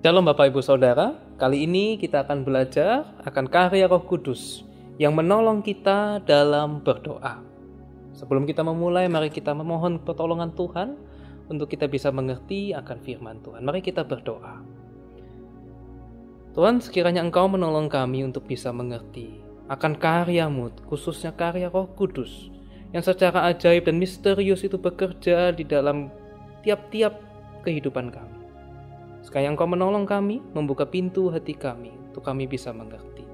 Shalom Bapak Ibu Saudara, kali ini kita akan belajar akan karya Roh Kudus yang menolong kita dalam berdoa. Sebelum kita memulai, mari kita memohon pertolongan Tuhan untuk kita bisa mengerti akan firman Tuhan. Mari kita berdoa. Tuhan, sekiranya Engkau menolong kami untuk bisa mengerti akan karya-Mu, khususnya karya Roh Kudus yang secara ajaib dan misterius itu bekerja di dalam tiap-tiap kehidupan kami. Sekiranya Engkau menolong kami, membuka pintu hati kami untuk kami bisa mengerti.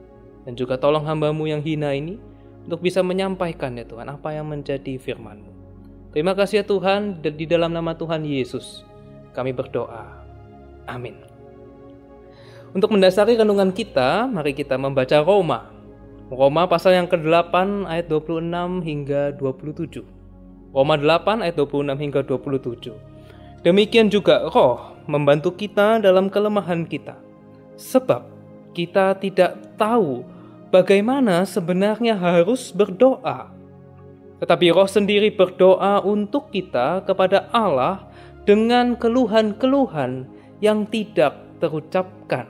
Dan juga tolong hamba-Mu yang hina ini untuk bisa menyampaikan ya Tuhan apa yang menjadi firman-Mu. Terima kasih ya Tuhan, di dalam nama Tuhan Yesus kami berdoa. Amin. Untuk mendasari renungan kita, mari kita membaca Roma pasal yang ke-8 ayat 26 hingga 27. Roma 8 ayat 26 hingga 27. Demikian juga Roh membantu kita dalam kelemahan kita. Sebab kita tidak tahu bagaimana sebenarnya harus berdoa. Tetapi Roh sendiri berdoa untuk kita kepada Allah dengan keluhan-keluhan yang tidak terucapkan.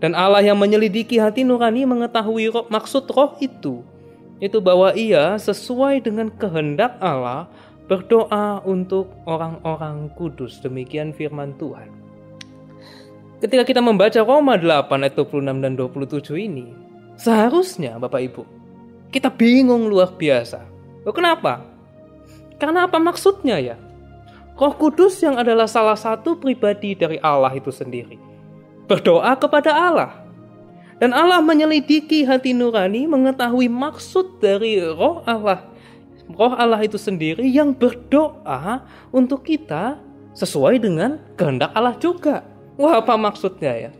Dan Allah yang menyelidiki hati nurani mengetahui maksud Roh itu bahwa Ia sesuai dengan kehendak Allah berdoa untuk orang-orang kudus. Demikian firman Tuhan. Ketika kita membaca Roma 8 ayat 26 dan 27 ini, seharusnya Bapak Ibu, kita bingung luar biasa. Kenapa? Karena apa maksudnya ya? Roh Kudus yang adalah salah satu pribadi dari Allah itu sendiri berdoa kepada Allah. Dan Allah menyelidiki hati nurani mengetahui maksud dari Roh Allah itu sendiri yang berdoa untuk kita sesuai dengan kehendak Allah juga. Wah, apa maksudnya ya?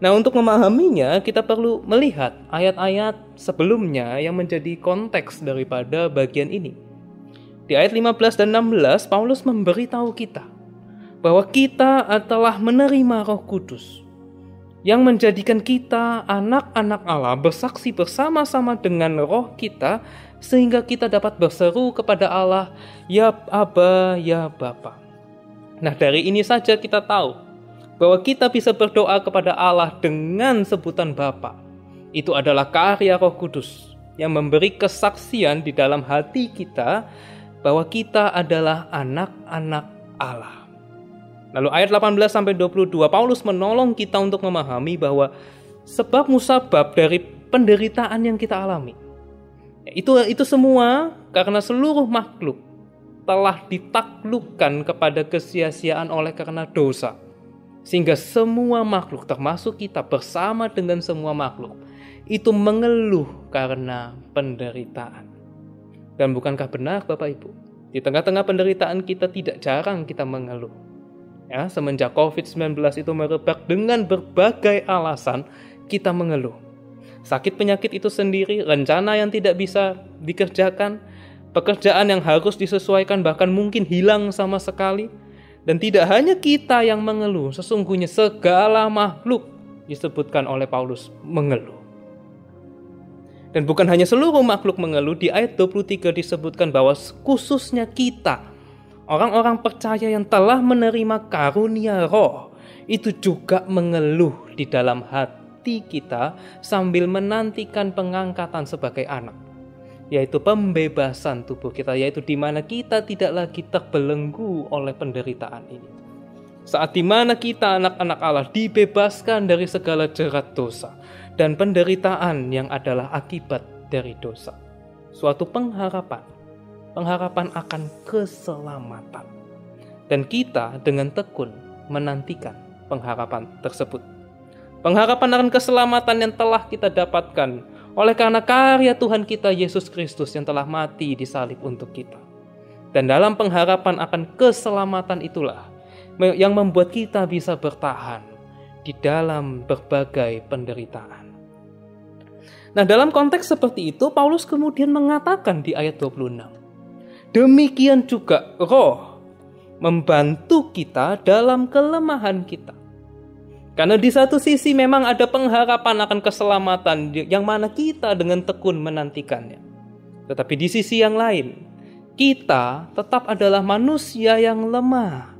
Nah, untuk memahaminya kita perlu melihat ayat-ayat sebelumnya yang menjadi konteks daripada bagian ini. Di ayat 15 dan 16, Paulus memberitahu kita bahwa kita telah menerima Roh Kudus yang menjadikan kita anak-anak Allah bersaksi bersama-sama dengan roh kita sehingga kita dapat berseru kepada Allah, ya Aba, ya Bapa. Nah, dari ini saja kita tahu bahwa kita bisa berdoa kepada Allah dengan sebutan Bapa. Itu adalah karya Roh Kudus yang memberi kesaksian di dalam hati kita bahwa kita adalah anak-anak Allah. Lalu ayat 18-22, Paulus menolong kita untuk memahami bahwa sebab musabab dari penderitaan yang kita alami. Itu semua karena seluruh makhluk telah ditaklukkan kepada kesia-siaan oleh karena dosa. Sehingga semua makhluk, termasuk kita bersama dengan semua makhluk, itu mengeluh karena penderitaan. Dan bukankah benar Bapak Ibu? Di tengah-tengah penderitaan kita tidak jarang kita mengeluh. Ya, semenjak COVID-19 itu merebak dengan berbagai alasan kita mengeluh. Sakit penyakit itu sendiri, rencana yang tidak bisa dikerjakan, pekerjaan yang harus disesuaikan bahkan mungkin hilang sama sekali. Dan tidak hanya kita yang mengeluh, sesungguhnya segala makhluk disebutkan oleh Paulus mengeluh. Dan bukan hanya seluruh makhluk mengeluh, di ayat 23 disebutkan bahwa khususnya kita, orang-orang percaya yang telah menerima karunia roh, itu juga mengeluh di dalam hati kita sambil menantikan pengangkatan sebagai anak, yaitu pembebasan tubuh kita, yaitu di mana kita tidak lagi terbelenggu oleh penderitaan ini. Saat di mana kita anak-anak Allah dibebaskan dari segala jerat dosa dan penderitaan yang adalah akibat dari dosa. Suatu pengharapan akan keselamatan. Dan kita dengan tekun menantikan pengharapan tersebut. Pengharapan akan keselamatan yang telah kita dapatkan oleh karena karya Tuhan kita Yesus Kristus yang telah mati di salib untuk kita. Dan dalam pengharapan akan keselamatan itulah yang membuat kita bisa bertahan di dalam berbagai penderitaan. Nah, dalam konteks seperti itu, Paulus kemudian mengatakan di ayat 26, demikian juga Roh membantu kita dalam kelemahan kita. Karena di satu sisi memang ada pengharapan akan keselamatan yang mana kita dengan tekun menantikannya. Tetapi di sisi yang lain, kita tetap adalah manusia yang lemah.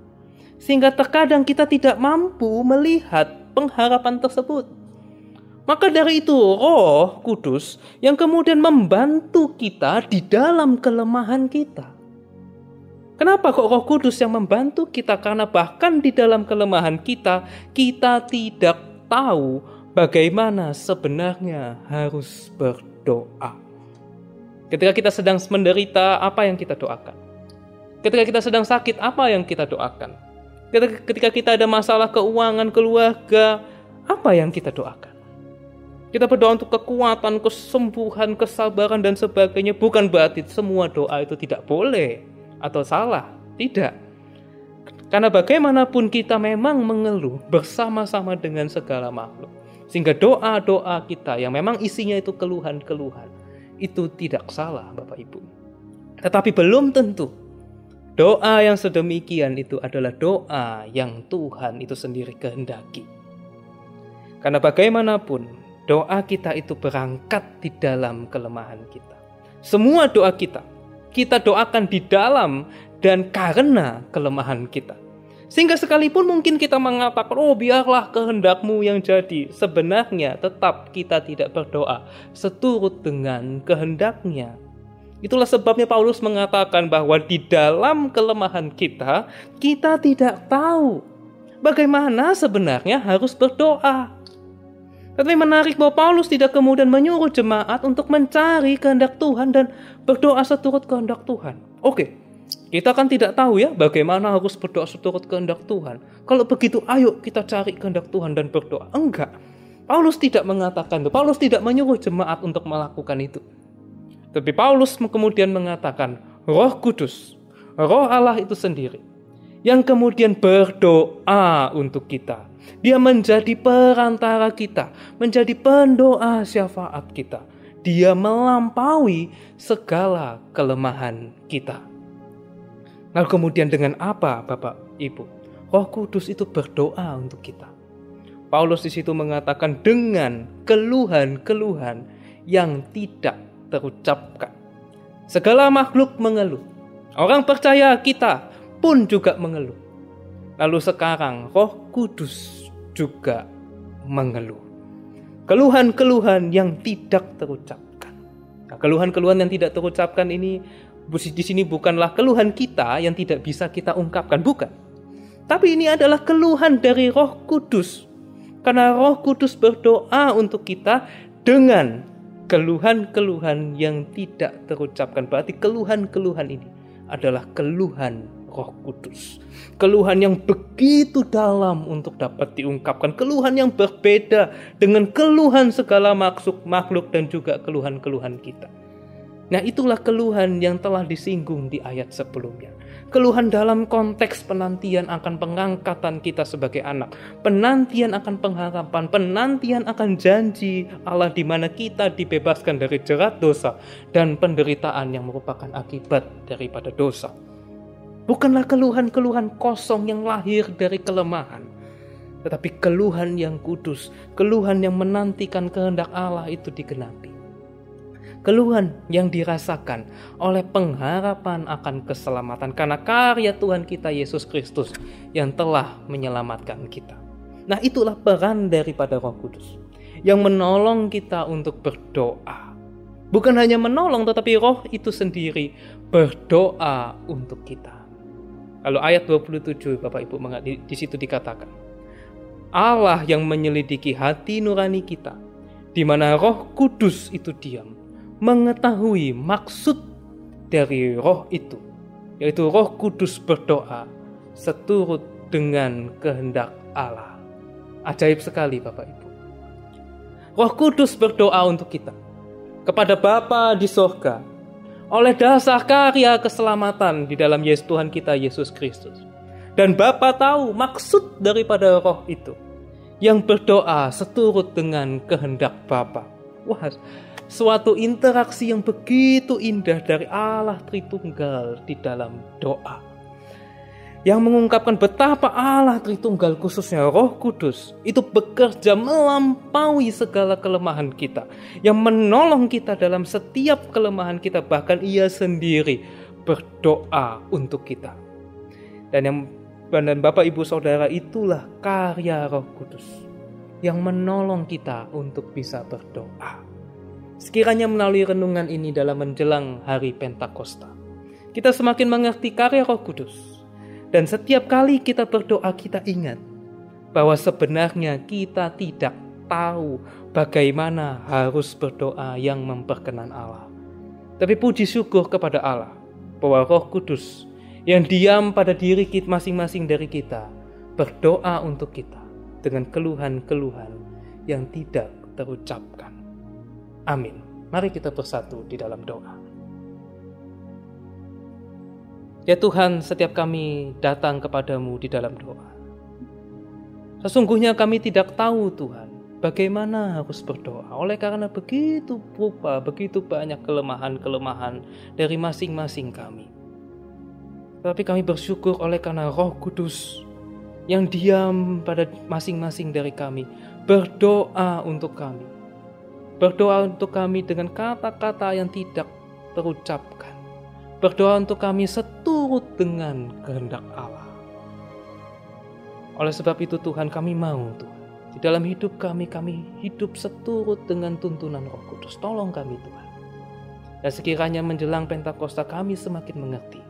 sehingga terkadang kita tidak mampu melihat pengharapan tersebut. Maka dari itu Roh Kudus yang kemudian membantu kita di dalam kelemahan kita. Kenapa kok Roh Kudus yang membantu kita? Karena bahkan di dalam kelemahan kita, kita tidak tahu bagaimana sebenarnya harus berdoa. Ketika kita sedang menderita, apa yang kita doakan? Ketika kita sedang sakit, apa yang kita doakan? Ketika kita ada masalah keuangan, keluarga, apa yang kita doakan? Kita berdoa untuk kekuatan, kesembuhan, kesabaran, dan sebagainya. Bukan berarti semua doa itu tidak boleh atau salah. Tidak. Karena bagaimanapun kita memang mengeluh bersama-sama dengan segala makhluk. Sehingga doa-doa kita yang memang isinya itu keluhan-keluhan, itu tidak salah Bapak Ibu. Tetapi belum tentu doa yang sedemikian itu adalah doa yang Tuhan itu sendiri kehendaki. Karena bagaimanapun doa kita itu berangkat di dalam kelemahan kita. Semua doa kita doakan di dalam dan karena kelemahan kita. Sehingga sekalipun mungkin kita mengatakan, oh biarlah kehendakmu yang jadi. Sebenarnya tetap kita tidak berdoa seturut dengan kehendaknya. Itulah sebabnya Paulus mengatakan bahwa di dalam kelemahan kita tidak tahu bagaimana sebenarnya harus berdoa. Tapi menarik bahwa Paulus tidak kemudian menyuruh jemaat untuk mencari kehendak Tuhan dan berdoa seturut kehendak Tuhan. Oke, kita kan tidak tahu ya bagaimana harus berdoa seturut kehendak Tuhan. Kalau begitu ayo kita cari kehendak Tuhan dan berdoa. Enggak, Paulus tidak mengatakan itu. Paulus tidak menyuruh jemaat untuk melakukan itu. Tapi Paulus kemudian mengatakan Roh Kudus, Roh Allah itu sendiri yang kemudian berdoa untuk kita. Dia menjadi perantara kita, menjadi pendoa syafaat kita. Dia melampaui segala kelemahan kita. Lalu kemudian dengan apa Bapak Ibu? Roh Kudus itu berdoa untuk kita. Paulus di situ mengatakan dengan keluhan-keluhan yang tidak terucapkan. Segala makhluk mengeluh. Orang percaya kita pun juga mengeluh. Lalu sekarang Roh Kudus juga mengeluh. Keluhan-keluhan yang tidak terucapkan. Nah, keluhan-keluhan yang tidak terucapkan ini di sini bukanlah keluhan kita yang tidak bisa kita ungkapkan, bukan. Tapi ini adalah keluhan dari Roh Kudus. Karena Roh Kudus berdoa untuk kita dengan keluhan-keluhan yang tidak terucapkan. Berarti keluhan-keluhan ini adalah keluhan Roh Kudus. Keluhan yang begitu dalam untuk dapat diungkapkan. Keluhan yang berbeda dengan keluhan segala makhluk dan juga keluhan-keluhan kita. Nah, itulah keluhan yang telah disinggung di ayat sebelumnya. Keluhan dalam konteks penantian akan pengangkatan kita sebagai anak. Penantian akan pengharapan. Penantian akan janji Allah di mana kita dibebaskan dari jerat dosa dan penderitaan yang merupakan akibat daripada dosa. Bukanlah keluhan-keluhan kosong yang lahir dari kelemahan, tetapi keluhan yang kudus, keluhan yang menantikan kehendak Allah itu digenapi. Keluhan yang dirasakan oleh pengharapan akan keselamatan karena karya Tuhan kita Yesus Kristus yang telah menyelamatkan kita. Nah, itulah peran daripada Roh Kudus yang menolong kita untuk berdoa. Bukan hanya menolong, tetapi Roh itu sendiri berdoa untuk kita. Lalu ayat 27 Bapak Ibu di situ dikatakan, Allah yang menyelidiki hati nurani kita, di mana Roh Kudus itu diam, mengetahui maksud dari Roh itu, yaitu Roh Kudus berdoa seturut dengan kehendak Allah. Ajaib sekali Bapak Ibu. Roh Kudus berdoa untuk kita kepada Bapa di sorga, oleh dasar karya keselamatan di dalam Tuhan kita Yesus Kristus. Dan Bapa tahu maksud daripada Roh itu, yang berdoa seturut dengan kehendak Bapa. Wah, suatu interaksi yang begitu indah dari Allah Tritunggal di dalam doa, yang mengungkapkan betapa Allah Tritunggal, khususnya Roh Kudus, itu bekerja melampaui segala kelemahan kita, yang menolong kita dalam setiap kelemahan kita, bahkan Ia sendiri berdoa untuk kita. Dan yang dan Bapak Ibu Saudara, itulah karya Roh Kudus yang menolong kita untuk bisa berdoa. Sekiranya melalui renungan ini dalam menjelang hari Pentakosta, kita semakin mengerti karya Roh Kudus. Dan setiap kali kita berdoa, kita ingat bahwa sebenarnya kita tidak tahu bagaimana harus berdoa yang memperkenan Allah. Tapi puji syukur kepada Allah bahwa Roh Kudus yang diam pada diri kita masing-masing dari kita berdoa untuk kita dengan keluhan-keluhan yang tidak terucapkan. Amin. Mari kita bersatu di dalam doa. Ya Tuhan, setiap kami datang kepadamu di dalam doa. Sesungguhnya kami tidak tahu Tuhan, bagaimana harus berdoa. Oleh karena begitu banyak kelemahan-kelemahan dari masing-masing kami. Tapi kami bersyukur oleh karena Roh Kudus yang diam pada masing-masing dari kami, berdoa untuk kami. Berdoa untuk kami dengan kata-kata yang tidak terucapkan. Berdoa untuk kami seturut dengan kehendak Allah. Oleh sebab itu Tuhan, kami mau Tuhan, di dalam hidup kami hidup seturut dengan tuntunan Roh Kudus. Tolong kami Tuhan. Dan sekiranya menjelang Pentakosta kami semakin mengerti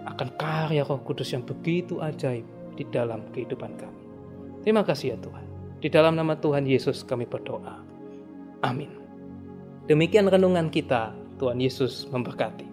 akan karya Roh Kudus yang begitu ajaib di dalam kehidupan kami. Terima kasih ya Tuhan. Di dalam nama Tuhan Yesus kami berdoa. Amin. Demikian renungan kita. Tuhan Yesus memberkati.